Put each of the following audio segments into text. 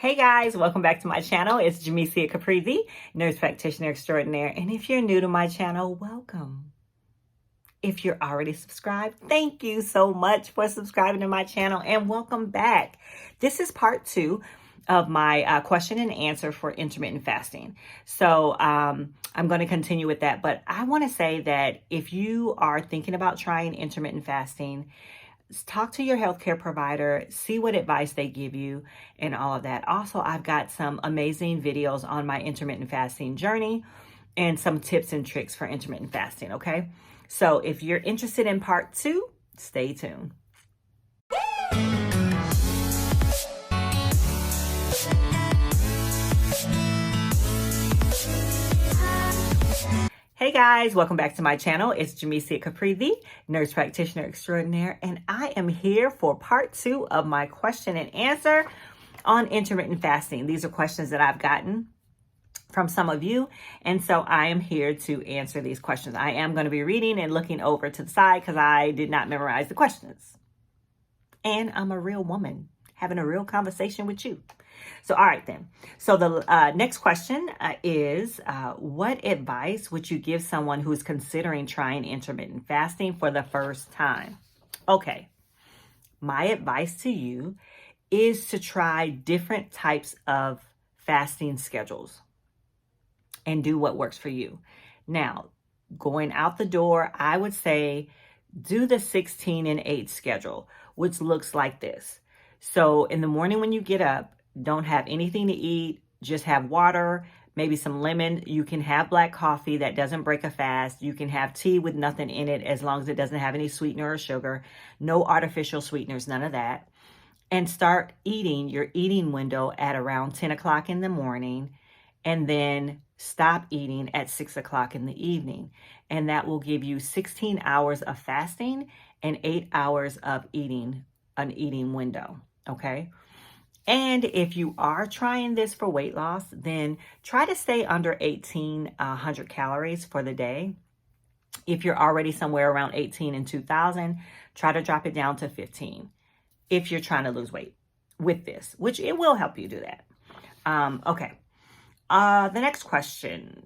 Hey guys, welcome back to my channel. It's Jamesia Caprizi, nurse practitioner extraordinaire. And if you're new to my channel, welcome. If you're already subscribed, thank you so much for subscribing to my channel and welcome back. This is part 2 of my question and answer for intermittent fasting. So I'm going to continue with that, but I want to say that if you are thinking about trying intermittent fasting, talk to your healthcare provider, see what advice they give you and all of that. Also, I've got some amazing videos on my intermittent fasting journey and some tips and tricks for intermittent fasting, okay? So if you're interested in part 2, stay tuned. Hey guys, welcome back to my channel. It's Jamesia Caprizi, nurse practitioner extraordinaire, and I am here for part 2 of my question and answer on intermittent fasting. These are questions that I've gotten from some of you, and so I am here to answer these questions. I am going to be reading and looking over to the side because I did not memorize the questions. And I'm a real woman having a real conversation with you. So, all right then. So the next question is, what advice would you give someone who's considering trying intermittent fasting for the first time? Okay. My advice to you is to try different types of fasting schedules and do what works for you. Now, going out the door, I would say do the 16 and 8 schedule, which looks like this. So in the morning when you get up, don't have anything to eat, just have water, maybe some lemon. You can have black coffee that doesn't break a fast. You can have tea with nothing in it as long as it doesn't have any sweetener or sugar. No artificial sweeteners, none of that. And start eating your eating window at around 10 o'clock in the morning and then stop eating at 6 o'clock in the evening. And that will give you 16 hours of fasting and 8 hours of eating, an eating window, okay? And if you are trying this for weight loss, then try to stay under 1,800 calories for the day. If you're already somewhere around 18 and 2,000, try to drop it down to 15 if you're trying to lose weight with this, which it will help you do that. Okay. The next question.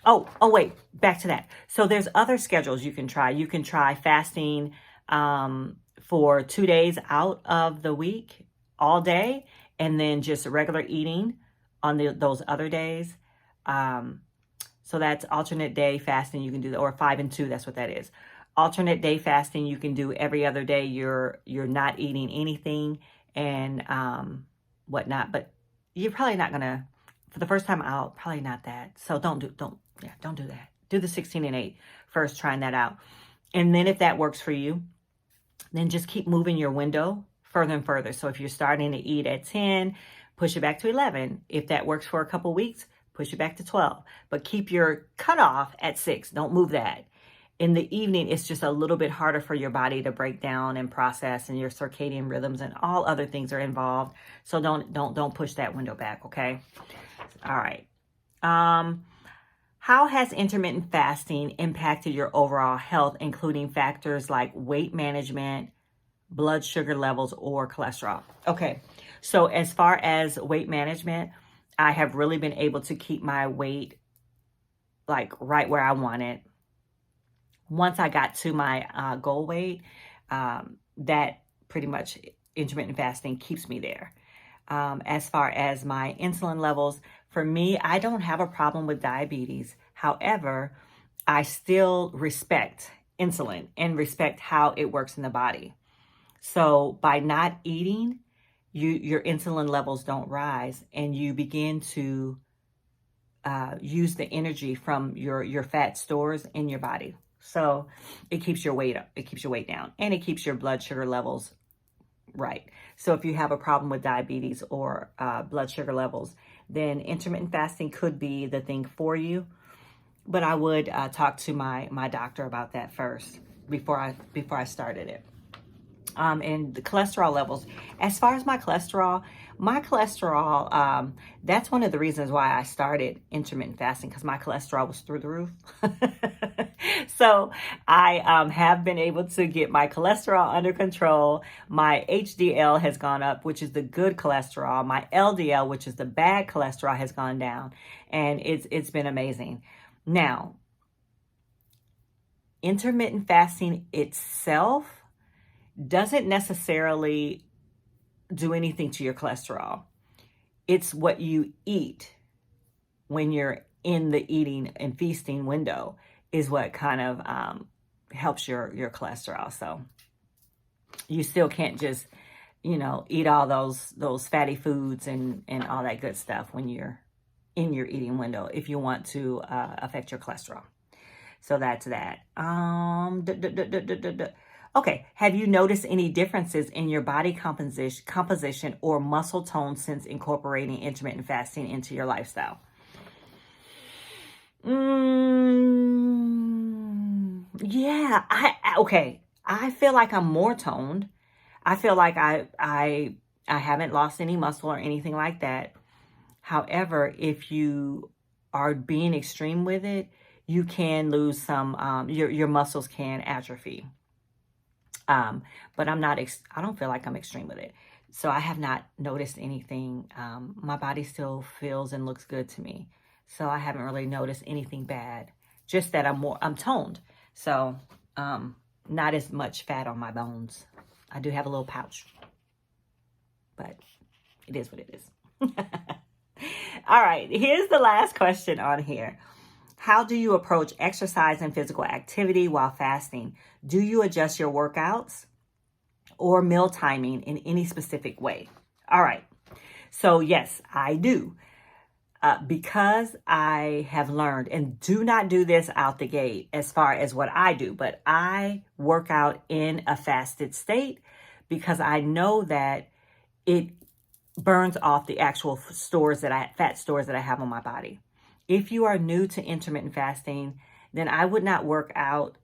Oh, wait, back to that. So there's other schedules you can try. You can try fasting for 2 days out of the week, all day, and then just regular eating on those other days. So that's alternate day fasting. You can do that, or 5 and 2. That's what that is. Alternate day fasting. You can do every other day. You're not eating anything and whatnot. But you're probably not gonna, for the first time out, probably not that. So don't do that. Do the 16 and 8 first, trying that out, and then if that works for you, then just keep moving your window further and further. So if you're starting to eat at 10, push it back to 11. If that works for a couple weeks, push it back to 12. But keep your cutoff at 6. Don't move that. In the evening, it's just a little bit harder for your body to break down and process, and your circadian rhythms and all other things are involved. So don't push that window back, okay? All right. How has intermittent fasting impacted your overall health, including factors like weight management, blood sugar levels, or cholesterol? Okay, so as far as weight management, I have really been able to keep my weight like right where I want it. Once I got to my goal weight, that pretty much intermittent fasting keeps me there. As far as my insulin levels, for me, I don't have a problem with diabetes. However, I still respect insulin and respect how it works in the body. So by not eating, your insulin levels don't rise, and you begin to use the energy from your fat stores in your body. So it keeps your weight up, it keeps your weight down, and it keeps your blood sugar levels right. So if you have a problem with diabetes or blood sugar levels, then intermittent fasting could be the thing for you. But I would talk to my doctor about that first before I started it. And the cholesterol levels. As far as my cholesterol, my cholesterol, that's one of the reasons why I started intermittent fasting, because my cholesterol was through the roof. So I have been able to get my cholesterol under control. My HDL has gone up, which is the good cholesterol. My LDL, which is the bad cholesterol, has gone down. And it's been amazing. Now, intermittent fasting itself doesn't necessarily do anything to your cholesterol. It's what you eat when you're in the eating and feasting window is what kind of helps your cholesterol. So you still can't just, eat all those fatty foods and all that good stuff when you're in your eating window if you want to affect your cholesterol. So that's that. Okay, have you noticed any differences in your body composition or muscle tone since incorporating intermittent fasting into your lifestyle? Yeah, okay. I feel like I'm more toned. I feel like I haven't lost any muscle or anything like that. However, if you are being extreme with it, you can lose some, your muscles can atrophy. But I don't feel like I'm extreme with it. So I have not noticed anything. My body still feels and looks good to me. So I haven't really noticed anything bad. Just that I'm toned. So, not as much fat on my bones. I do have a little pouch, but it is what it is. All right, here's the last question on here. How do you approach exercise and physical activity while fasting? Do you adjust your workouts or meal timing in any specific way? All right. So yes, I do. Because I have learned, and do not do this out the gate as far as what I do, but I work out in a fasted state because I know that it burns off the actual fat stores that I have on my body. If you are new to intermittent fasting, then I would not work out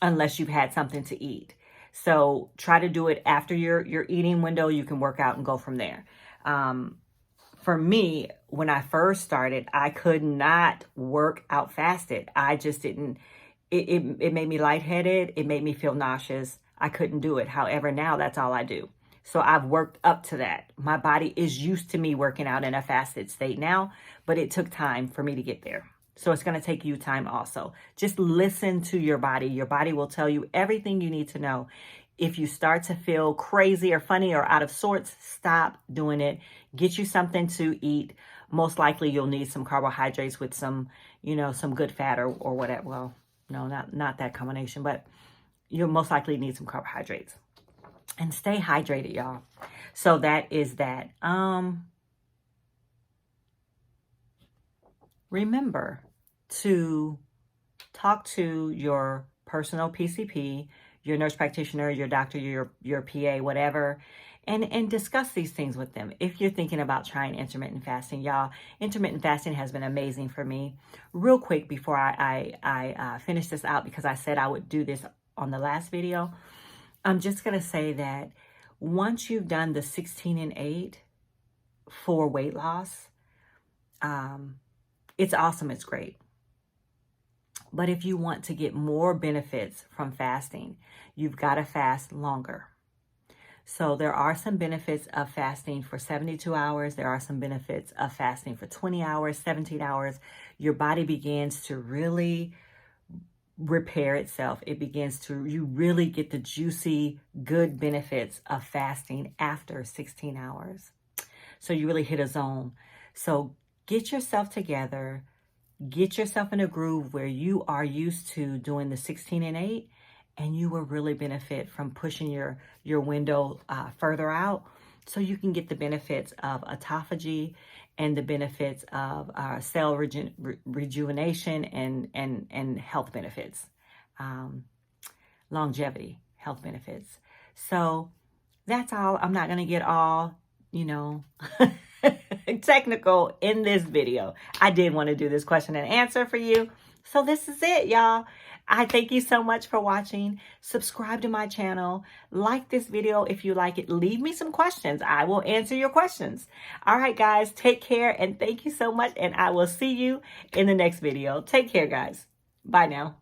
unless you've had something to eat. So try to do it after your eating window. You can work out and go from there. For me, when I first started, I could not work out fasted. I just didn't, it made me lightheaded. It made me feel nauseous. I couldn't do it. However, now that's all I do. So I've worked up to that. My body is used to me working out in a fasted state now, but it took time for me to get there. So it's going to take you time also. Just listen to your body. Your body will tell you everything you need to know. If you start to feel crazy or funny or out of sorts, stop doing it. Get you something to eat. Most likely you'll need some carbohydrates with some, some good fat or whatever. Well, no, not that combination, but you'll most likely need some carbohydrates. And stay hydrated, y'all. So that is that. Remember to talk to your personal PCP, your nurse practitioner, your doctor, your PA, whatever, and discuss these things with them. If you're thinking about trying intermittent fasting, y'all, intermittent fasting has been amazing for me. Real quick before I finish this out, because I said I would do this on the last video, I'm just going to say that once you've done the 16 and 8 for weight loss, it's awesome. It's great. But if you want to get more benefits from fasting, you've got to fast longer. So there are some benefits of fasting for 72 hours. There are some benefits of fasting for 20 hours, 17 hours. Your body begins to really repair itself. You really get the juicy, good benefits of fasting after 16 hours. So you really hit a zone. So get yourself together. Get yourself in a groove where you are used to doing the 16 and 8, and you will really benefit from pushing your window further out, so you can get the benefits of autophagy and the benefits of cell rejuvenation and health benefits, longevity, health benefits. So that's all. I'm not going to get all, technical in this video. I did want to do this question and answer for you. So this is it, y'all. I thank you so much for watching. Subscribe to my channel. Like this video if you like it. Leave me some questions. I will answer your questions. All right, guys, take care and thank you so much. And I will see you in the next video. Take care, guys. Bye now.